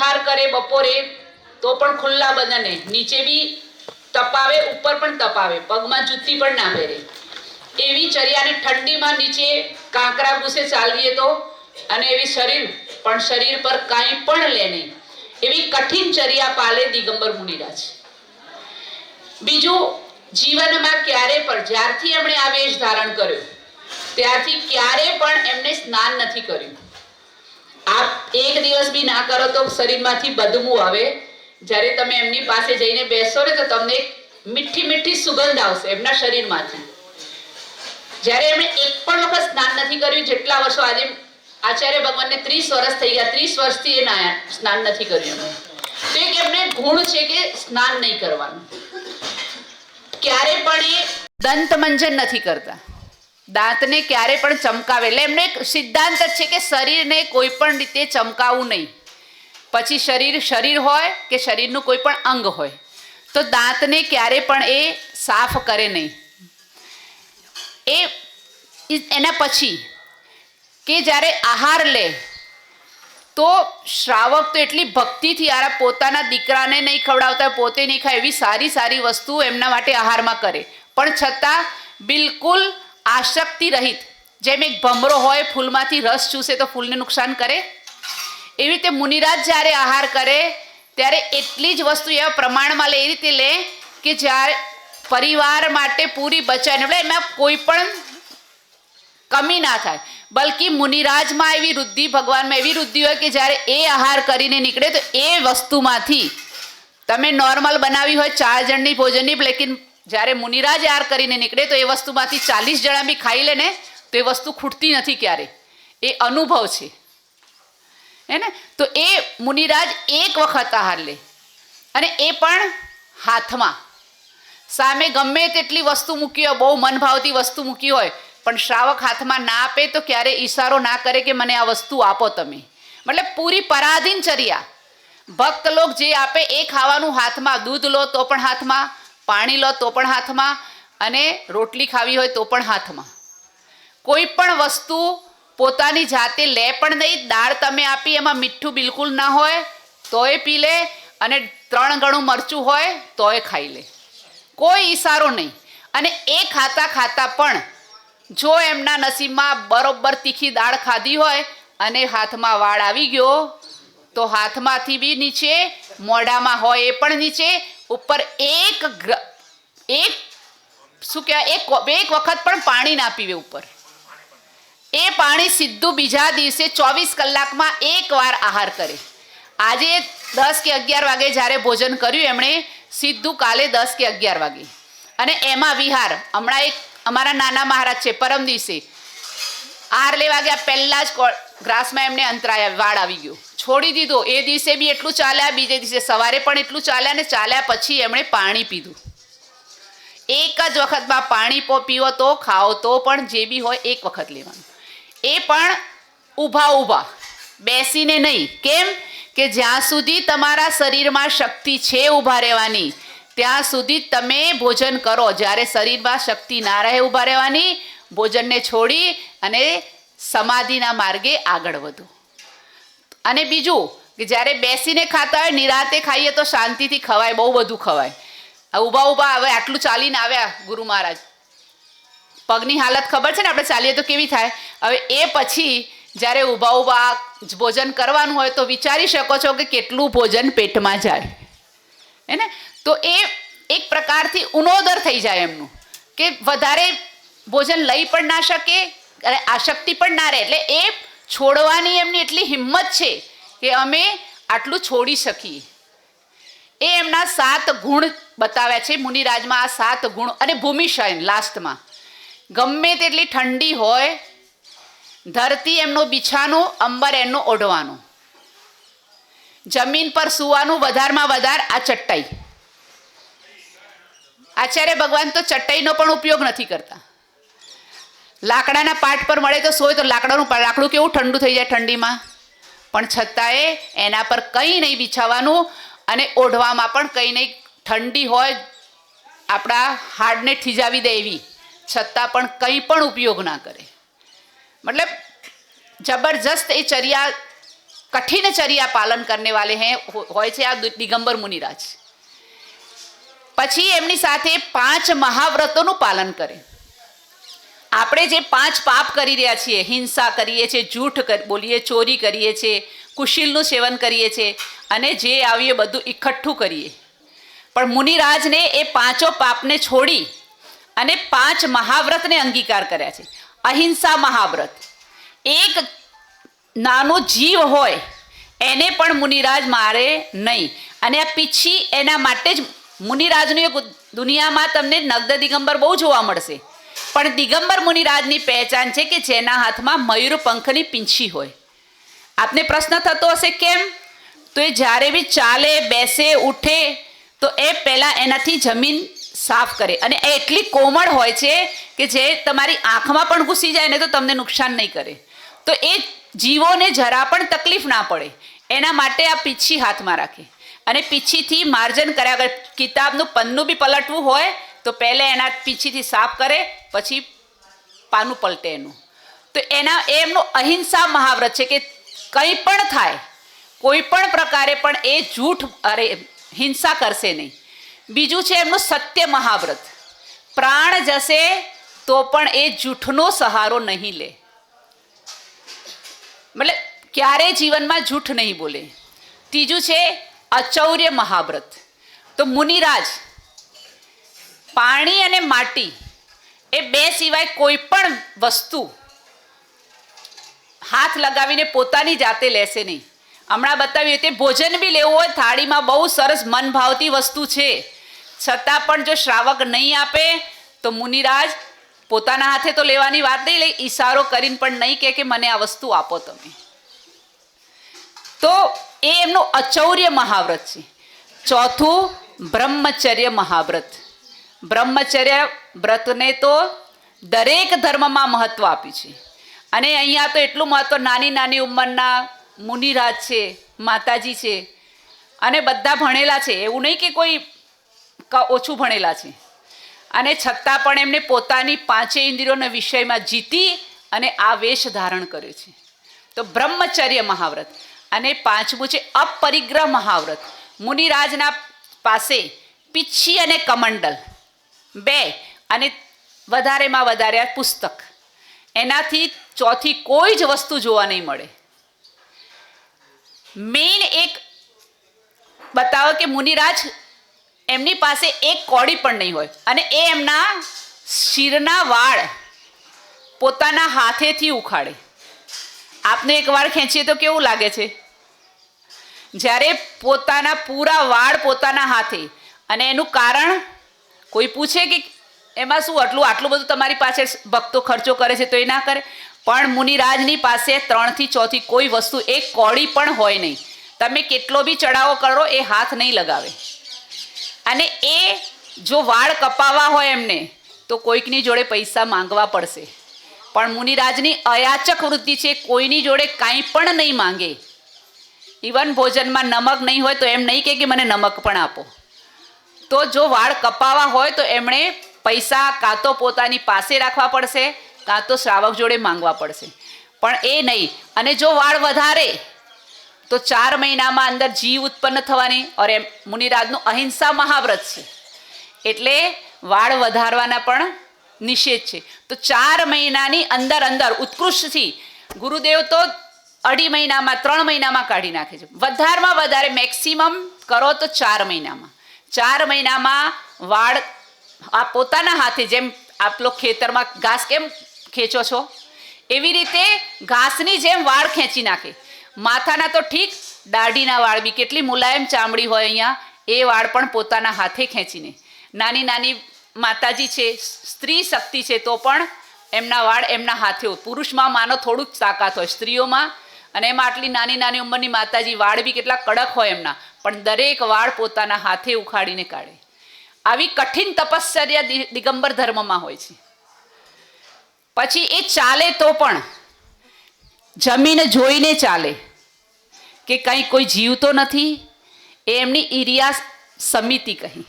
વિહાર કરે બપોરે તો પણ ખુલ્લા બદને, નીચે બી તપાવે, ઉપર પણ તપાવે, પગમાં જૂતી પણ ના પહેરે એવી ચર્યાને ઠંડીમાં નીચે કાંકરા ભૂસે ચાલીએ તો, અને એવી શરીર પર કાંઈ પણ લે નહીં એવી કઠિન ચર્યા પાલે દિગંબર મુનિરાજ. બીજું, જીવનમાં ક્યારે પણ જ્યારથી એમણે આ વેશ ધારણ કર્યો ત્યારથી ક્યારે પણ એમણે સ્નાન નથી કર્યું. આપ એક દિવસ બી ના કરો તો શરીરમાંથી બદબુ આવે. જ્યારે તમે એમની પાસે જઈને બેસો ને તો તમને મીઠી મીઠી સુગંધ આવશે એમના શરીરમાંથી. જ્યારે એમણે એક પણ વખત સ્નાન નથી કર્યું, જેટલા વર્ષો આજે આચાર્ય ભગવાનને 30 વર્ષ થઈ ગયા, 30 વર્ષથી એ સ્નાન નથી કર્યું. તો એક એમને ગુણ છે કે સ્નાન નહીં કરવાનું. ક્યારે પણ એ દંત મંજન નથી કરતા, દાંતને ક્યારે પણ ચમકાવે. એટલે એમનો એક સિદ્ધાંત જ છે કે શરીરને કોઈ પણ રીતે ચમકાવવું નહીં. પછી શરીર હોય કે શરીરનું કોઈ પણ અંગ હોય તો દાંતને ક્યારે પણ એ સાફ કરે નહીં. એના પછી કે જ્યારે આહાર લે તો શ્રાવક તો એટલી ભક્તિથી પોતાના દીકરાને નહીં ખવડાવતા, પોતે નહીં ખાય એવી સારી સારી વસ્તુ એમના માટે આહારમાં કરે, પણ છતાં બિલકુલ આસક્તિ રહિત. જેમ એક ભમરો હોય ફૂલમાંથી રસ ચૂસે તો ફૂલને નુકસાન કરે, એવી રીતે મુનિરાજ જ્યારે આહાર કરે ત્યારે એટલી જ વસ્તુ એવા પ્રમાણમાં લે, એ રીતે લે કે જ્યારે પરિવાર માટે પૂરી બચાય, એટલે એમાં કોઈ પણ કમી ના થાય. બલ્કિ મુનિરાજમાં એવી વૃદ્ધિ, ભગવાનમાં એવી વૃદ્ધિ હોય કે જ્યારે એ આહાર કરીને નીકળે તો એ વસ્તુમાંથી તમે નોર્મલ બનાવી હોય 4 જણની ભોજનની, લેકિન જ્યારે મુનિરાજ આહાર કરીને નીકળે તો એ વસ્તુમાંથી 40 જણા બી ખાઈ લે ને તો એ વસ્તુ ખૂટતી નથી ક્યારે. એ અનુભવ છે હે ને. તો એ મુનિરાજ એક વખત આહાર લે, અને એ પણ હાથમાં. સામે ગમે તેટલી વસ્તુ મૂકી હોય, બહુ મનભાવતી વસ્તુ મૂકી હોય, પણ શ્રાવક હાથમાં ના આપે તો ક્યારે ઈશારો ના કરે કે મને આ વસ્તુ આપો તમે. મતલબ પૂરી પરાધીન ચર્યા. ભક્ત લોક જે આપે એ ખાવાનું હાથમાં. દૂધ લો તો પણ હાથમાં, પાણી લો તો પણ હાથમાં, અને રોટલી ખાવી હોય તો પણ હાથમાં. કોઈ પણ વસ્તુ પોતાની જાતે લે પણ નહીં. દાળ તમે આપી એમાં મીઠું બિલકુલ ના હોય તોય પી લે, અને 3 ગણું મરચું હોય તોય ખાઈ લે, કોઈ ઈશારો નહીં. અને એ ખાતા ખાતા પણ જો એમના નસીબમાં બરોબર તીખી દાળ ખાધી હોય અને હાથમાં વાળ આવી ગયો તો હાથમાંથી બી નીચે, મોઢામાં હોય એ પણ નીચે, ઉપર એક વખત પણ પાણી ના પીવે ઉપર. એ પાણી સીધું બીજા દિવસે 24 કલાકમાં એકવાર આહાર કરે. આજે 10 કે 11 વાગે જ્યારે ભોજન કર્યું એમણે, સીધું કાલે 10 કે 11 વાગે. અને એમાં વિહાર. હમણાં એક અમારા નાના મહારાજ છે, પરમ દિવસે આહાર લેવા ગયા પહેલાં જ ગ્રાસમાં એમને અંતરાયા, વાળ આવી ગયો, છોડી દીધો. એ દિવસે બી એટલું ચાલ્યા, બીજે દિવસે સવારે પણ એટલું ચાલ્યા, અને ચાલ્યા પછી એમણે પાણી પીધું. એક જ વખતમાં પાણી પીવો તો, ખાઓ તો પણ જે બી હોય એક વખત લેવાનું. એ પણ ઊભા, બેસીને નહીં. કેમ કે જ્યાં સુધી તમારા શરીરમાં શક્તિ છે ઊભા રહેવાની ત્યાં સુધી તમે ભોજન કરો. જ્યારે શરીરમાં શક્તિ ના રહે ઊભા રહેવાની, ભોજનને છોડી અને સમાધિના માર્ગે આગળ વધો. અને બીજું કે જ્યારે બેસીને ખાતા હોય, નિરાતે ખાઈએ તો શાંતિથી ખવાય, બહુ બધું ખવાય. ઊભા હવે આટલું ચાલીને આવ્યા ગુરુ મહારાજ, પગની હાલત ખબર છે ને, આપણે ચાલીએ તો કેવી થાય. હવે એ પછી જ્યારે ઊભા ભોજન કરવાનું હોય તો વિચારી શકો છો કે કેટલું ભોજન પેટમાં જાય હે ને. તો એ એક પ્રકારથી ઉનોદર થઈ જાય એમનું, કે વધારે ભોજન લઈ પણ ના શકે અને આશક્તિ પણ ના રહે. એટલે એ છોડવાની એમની એટલી હિંમત છે કે અમે આટલું છોડી શકીએ. એ એમના 7 ગુણ બતાવ્યા છે મુનિરાજમાં. આ 7 ગુણ. અને ભૂમિશયન લાસ્ટમાં, ગમે તેટલી ઠંડી હોય, ધરતી એમનો બિછાનું, અંબર એમનો ઓઢવાનું, જમીન પર સૂવાનું, વધારમાં વધારે આ ચટ્ટાઈ. આચાર્ય ભગવાન તો ચટ્ટાઈનો પણ ઉપયોગ નથી કરતા. લાકડાના પાટ પર મળે તો સોય તો લાકડું કેવું ઠંડુ થઈ જાય ઠંડીમાં, પણ છતાંય એના પર કંઈ નહીં બિછાવાનું, અને ઓઢવામાં પણ કંઈ નહીં. ઠંડી હોય, આપણા હાડને થીજાવી દે એવી, છતાં પણ કંઈ પણ ઉપયોગ ના કરે. મતલબ જબરજસ્ત એ ચર્યા कठिन चर्या पालन करने वाले हैं હોય છે આ દિગંબર મુનિરાજ. પછી એમની સાથે 5 મહાવ્રતોનું પાલન કરે. આપણે જે 5 પાપ કરી રહ્યા છીએ, હિંસા કરીએ છીએ, જૂઠ બોલીએ, ચોરી કરીએ છીએ, કુશીલનું સેવન કરીએ છીએ અને જે આવીએ બધું ઇકઠ્ઠું કરીએ, પણ મુનિરાજને એ 5 પાપને છોડી અને 5 મહાવ્રતને અંગીકાર કર્યા છે. અહિંસા મહાવ્રત, એક નાનો જીવ હોય એને પણ મુનિરાજ મારે નહીં. અને આ પીછી એના માટે જ મુનિરાજનું એક દુનિયામાં તમને નગ્ન દિગંબર બહુ જોવા મળશે, પણ દિગંબર મુનિરાજની પહેચાન છે કે જેના હાથમાં મયુર પંખની પીંછી હોય. આપને પ્રશ્ન થતો હશે કેમ? તો એ જ્યારે બી ચાલે, બેસે, ઉઠે તો એ પહેલાં એનાથી જમીન સાફ કરે. અને એ એટલી કોમળ હોય છે કે જે તમારી આંખમાં પણ ઘૂસી જાય ને તો તમને નુકસાન નહીં કરે. તો એ જીવોને જરા પણ તકલીફ ના પડે એના માટે આ પીછી હાથમાં રાખે અને પીછીથી માર્જન કર્યા વગર કિતાબનું પન્નું બી પલટવું હોય તો પહેલાં એના પીછીથી સાફ કરે, પછી પાનું પલટે એનું. તો એમનો અહિંસા મહાવ્રત છે કે કંઈ પણ થાય, કોઈ પણ પ્રકારે પણ એ જૂઠ હિંસા કરશે નહીં. બીજું છે એમનું સત્ય મહાવ્રત, પ્રાણ જશે તો પણ એ જૂઠનો સહારો નહીં લે, મતલબ ક્યારેય જીવનમાં જૂઠ નહીં બોલે. ત્રીજું છે અચૌર્ય મહાવ્રત. તો મુનિરાજ પાણી અને માટી એ 2 સિવાય કોઈ પણ વસ્તુ હાથ લગાવીને પોતાની જાતે લેશે નહીં. હમણાં બતાવ્યું તે ભોજન બી લેવું હોય, થાળીમાં બહુ સરસ મન ભાવતી વસ્તુ છે, છતાં પણ જો શ્રાવક નહીં આપે તો મુનિરાજ પોતાના હાથે તો લેવાની વાત નહીં લે, ઈશારો કરીને પણ નહીં કે મને આ વસ્તુ આપો તમે. તો એ એમનું અચૌર્ય મહાવ્રત છે. ચોથું બ્રહ્મચર્ય મહાવ્રત. બ્રહ્મચર્ય વ્રતને તો દરેક ધર્મમાં મહત્વ આપ્યું છે. અને અહીંયા તો એટલું મહત્વ, નાની નાની ઉંમરના મુનિરાજ છે, માતાજી છે અને બધા ભણેલા છે, એવું નહીં કે કોઈ ઓછું ભણેલા છે. અને છતાં પણ એમને પોતાની 5 ઇન્દ્રિયોના વિષયમાં જીતી અને આ વેશ ધારણ કર્યો છે. તો બ્રહ્મચર્ય મહાવ્રત. અને 5મું છે અપરિગ્રહ મહાવ્રત. મુનિરાજના પાસે પીછી અને કમંડલ 2 અને વધારેમાં વધારે પુસ્તક, એનાથી ચોથી કોઈ જ વસ્તુ જોવા નહીં મળે. મેઇન એક બતાવો કે મુનિરાજ એમની પાસે એક કોડી પણ નહીં હોય અને એ એમના શિરના વાળ પોતાના હાથેથી ઉખાડે. આપને એકવાર ખેંચીએ તો કેવું લાગે છે? જ્યારે પોતાના પૂરા વાળ પોતાના હાથે. અને એનું કારણ કોઈ પૂછે કે એમાં શું આટલું બધું તમારી પાસે ભક્તો ખર્ચો કરે છે તો એ ના કરે, પણ મુનિરાજની પાસે 3 થી 4 કોઈ વસ્તુ, એક કોડી પણ હોય નહીં. તમે કેટલો બી ચડાવો કરો એ હાથ નહીં લગાવે. અને એ જો વાળ કપાવવા હોય એમને તો કોઈકની જોડે પૈસા માંગવા પડશે, પણ મુનિરાજની અયાચક વૃત્તિ છે, કોઈની જોડે કાંઈ પણ નહીં માંગે. ઇવન ભોજનમાં નમક નહીં હોય તો એમ નહીં કે મને નમક પણ આપો. તો જો વાળ કપાવવા હોય તો એમણે પૈસા કાં તો પોતાની પાસે રાખવા પડશે કાં તો શ્રાવક જોડે માંગવા પડશે, પણ એ નહીં. અને જો વાળ વધારે તો 4 મહિનામાં અંદર જીવ ઉત્પન્ન થવાની. ઓર એમ મુનિરાજનું અહિંસા મહાવ્રત છે એટલે વાળ વધારવાના પણ નિષેધ છે. તો 4 મહિનાની અંદર ઉત્કૃષ્ટથી ગુરુદેવ તો 2.5 મહિનામાં 3 મહિનામાં કાઢી નાખે છે. વધારમાં વધારે મેક્સિમમ કરો તો 4 મહિનામાં. 4 મહિનામાં વાળ આ પોતાના હાથે, જેમ આપ લોકો ખેતરમાં ઘાસ કેમ ખેંચો છો એવી રીતે ઘાસની જેમ વાળ ખેંચી નાખે. માથાના તો ઠીક, દાઢીના વાળ બી કેટલી મુલાયમ ચામડી હોય અહીંયા, એ વાળ પણ પોતાના હાથે ખેંચીને. નાની નાની માતાજી છે, સ્ત્રી શક્તિ છે, તો પણ એમના વાળ એમના હાથે હોય. પુરુષમાં માનો થોડુંક તાકાત હોય, સ્ત્રીઓમાં અને એમાં આટલી નાની નાની ઉંમરની માતાજી, વાળ બી કેટલા કડક હોય એમના, પણ દરેક વાળ પોતાના હાથે ઉખાડીને કાઢે. આવી કઠિન તપશ્ચર્યા દિગંબર ધર્મમાં હોય છે. પછી એ ચાલે તો પણ જમીન જોઈને ચાલે કે કંઈ કોઈ જીવતો નથી. એ એમની ઈરિયા સમિતિ કહી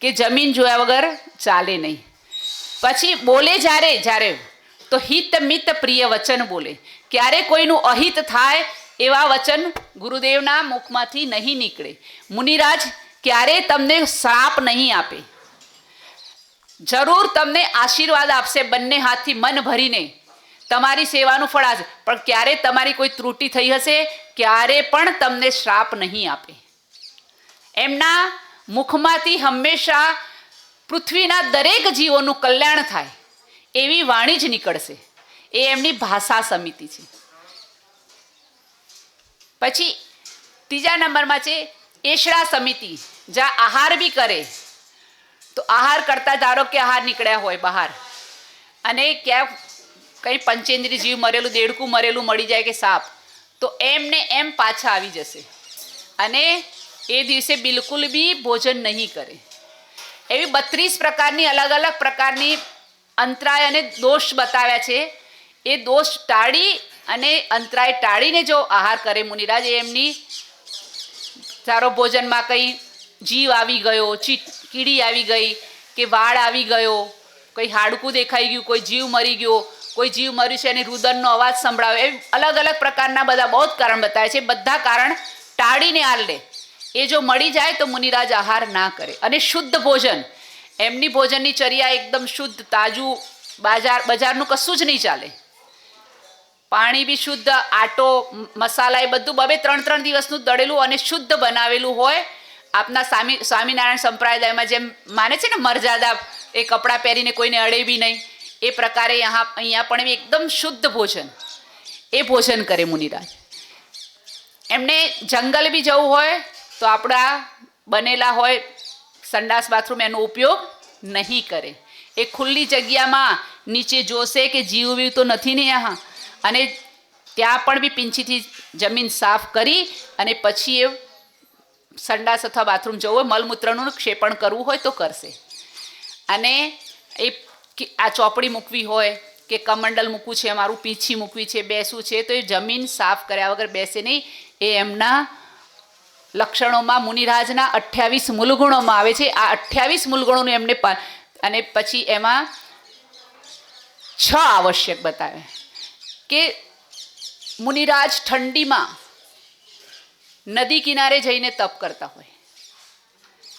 કે જમીન જોયા વગર ચાલે નહીં. પછી બોલે જ્યારે તો હિત મિત પ્રિય વચન બોલે. ક્યારે કોઈનું અહિત થાય એવા વચન ગુરુદેવના મુખમાંથી નહીં નીકળે. મુનિરાજ ક્યારેય તમને શ્રાપ નહીં આપે, જરૂર તમને આશીર્વાદ આપશે બંને હાથથી મન ભરીને, તમારી સેવાનું ફળ આપશે, પણ ક્યારે તમારી કોઈ ત્રુટિ થઈ હશે ક્યારે પણ તમને શ્રાપ નહીં આપે. એમના મુખમાંથી હંમેશા પૃથ્વીના દરેક જીવોનું કલ્યાણ થાય એવી વાણી જ નીકળશે. એ એમની ભાષા સમિતિ છે. પછી ત્રીજા નંબરમાં છે એષણા સમિતિ, જ્યાં આહાર બી કરે. તો આહાર કરતા ધારો કે આહાર નીકળ્યા હોય બહાર અને ક્યાંક કંઈ પંચેન્દ્રિય જીવ મરેલું, દેડકું મરેલું મળી જાય કે સાપ, તો એમને એમ પાછા આવી જશે અને એ દિવસે બિલકુલ બી ભોજન નહીં કરે. એવી 32 પ્રકારની અલગ અલગ પ્રકારની અંતરાય અને દોષ બતાવ્યા છે. એ દોષ ટાળી અને અંતરાય ટાળીને જો આહાર કરે મુનિરાજ, એમની ધારો ભોજનમાં કંઈ જીવ આવી ગયો, કીડી આવી ગઈ કે વાળ આવી ગયો, કંઈ હાડકું દેખાઈ ગયું, કોઈ જીવ મરી ગયો, કોઈ જીવ મર્યું છે અને રુદનનો અવાજ સંભળાવે, એમ અલગ અલગ પ્રકારના બધા બહુ જ કારણ બતાવે છે. બધા કારણ ટાળીને આહાર લે. એ જો મળી જાય તો મુનિરાજ આહાર ના કરે. અને શુદ્ધ ભોજન, એમની ભોજનની ચર્યા એકદમ શુદ્ધ, તાજું, બજારનું કશું જ નહીં ચાલે. પાણી બી શુદ્ધ, આટો, મસાલા એ બધું 2-3 દિવસનું દળેલું અને શુદ્ધ બનાવેલું હોય. આપના સ્વામિનારાયણ સંપ્રદાયમાં જેમ માને છે ને મર્યાદા, એ કપડાં પહેરીને કોઈને અડે બી નહીં, એ પ્રકારે અહીંયા પણ એકદમ શુદ્ધ ભોજન, એ ભોજન કરે મુનિરાજ. એમને જંગલ બી જવું હોય તો આપણા બનેલા હોય સંડાસ બાથરૂમ, એનો ઉપયોગ નહીં કરે. એ ખુલ્લી જગ્યામાં નીચે જોશે કે જીવ વીવ તો નથી ને यहाँ, અને ત્યાં પણ બી પીંછીથી જમીન સાફ કરી અને પછી એ સંડાસ અથવા બાથરૂમ જવું હોય, મલમૂત્રનું ક્ષેપણ કરવું હોય તો કરશે. અને એ આ ચોપડી મૂકવી હોય કે કમંડલ મૂકવું છે, મારું પીંછી મૂકવી છે, બેસવું છે, તો એ જમીન સાફ કર્યા વગર બેસે નહીં. એ એમના લક્ષણોમાં મુનિરાજના 28 મૂલગુણોમાં આવે છે. આ 28 મૂલગુણોનું એમને અને પછી એમાં 6 આવશ્યક બતાવે કે મુનિરાજ ઠંડીમાં નદી કિનારે જઈને તપ કરતા હોય,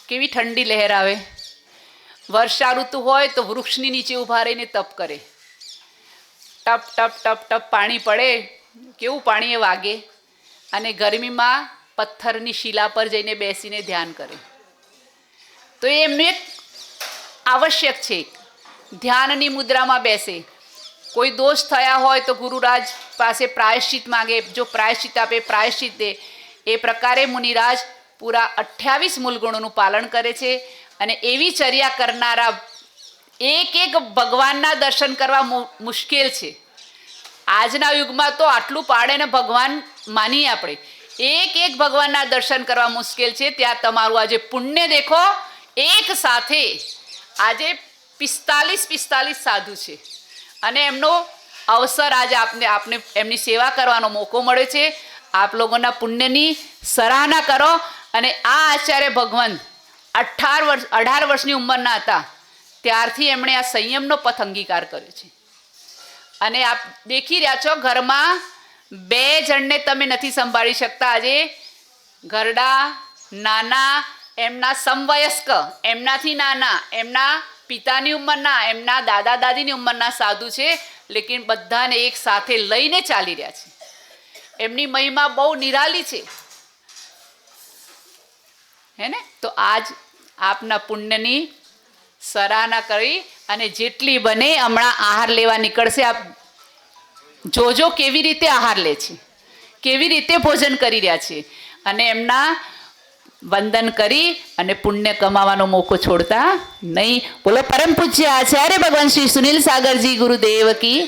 કેવી ઠંડી લહેર આવે. વર્ષા ઋતુ હોય તો વૃક્ષની નીચે ઊભા રહીને તપ કરે. ટપ ટપ ટપ ટપ પાણી પડે, કેવું પાણી એ વાગે. અને ગરમીમાં પથ્થરની શિલા પર જઈને બેસીને ધ્યાન કરે. તો એ એમનું એક આવશ્યક છે. ધ્યાનની મુદ્રામાં બેસે. કોઈ દોષ થયા હોય તો ગુરુરાજ પાસે પ્રાયશ્ચિત માગે, જો પ્રાયશ્ચિત આપે, પ્રાયશ્ચિત દે. એ પ્રકારે મુનિરાજ પૂરા 28 મૂલગુણોનું પાલન કરે છે. અને એવી ચર્યા કરનારા એક ભગવાનના દર્શન કરવા મુશ્કેલ છે. આજના યુગમાં તો આટલું પાડે ને ભગવાન માનીએ આપણે, એક ભગવાનના દર્શન કરવા મુશ્કેલ છે. ત્યાં તમારું આજે પુણ્ય દેખો, એક સાથે આજે 45 સાધુ છે અને એમનો અવસર આજે આપને એમની સેવા કરવાનો મોકો મળે છે. આપ લોકોના પુણ્યની સરાહના કરો. અને આ આચાર્ય ભગવાન 18 વર્ષની ઉંમરના હતા ત્યારથી એમણે આ સંયમનો પથ અંગીકાર કર્યો છે. અને આપ દેખી રહ્યા છો, ઘરમાં 2 જણને તમે નથી સંભાળી શકતા. આજે ઘરડા નાના, એમના સમવયસ્ક, એમનાથી નાના, એમના પિતાની ઉંમરના, એમના દાદા દાદીની ઉંમરના સાધુ છે, લેકિન બધાને એક સાથે લઈને ચાલી રહ્યા છે. એમની મહિમા બહુ નિરાલી છે, હે ને. તો આજ આપના પુણ્યની સરાહના કરી અને જેટલી બને હમણાં આહાર લેવા નીકળશે. આપ જોજો કેવી રીતે આહાર લે છે, કેવી રીતે ભોજન કરી રહ્યા છે. અને એમના વંદન કરી અને પુણ્ય કમાવાનો મોકો છોડતા નહીં. બોલો પરમ પૂજ્ય આચાર્ય ભગવાન શ્રી સુનિલ સાગરજી ગુરુદેવ કી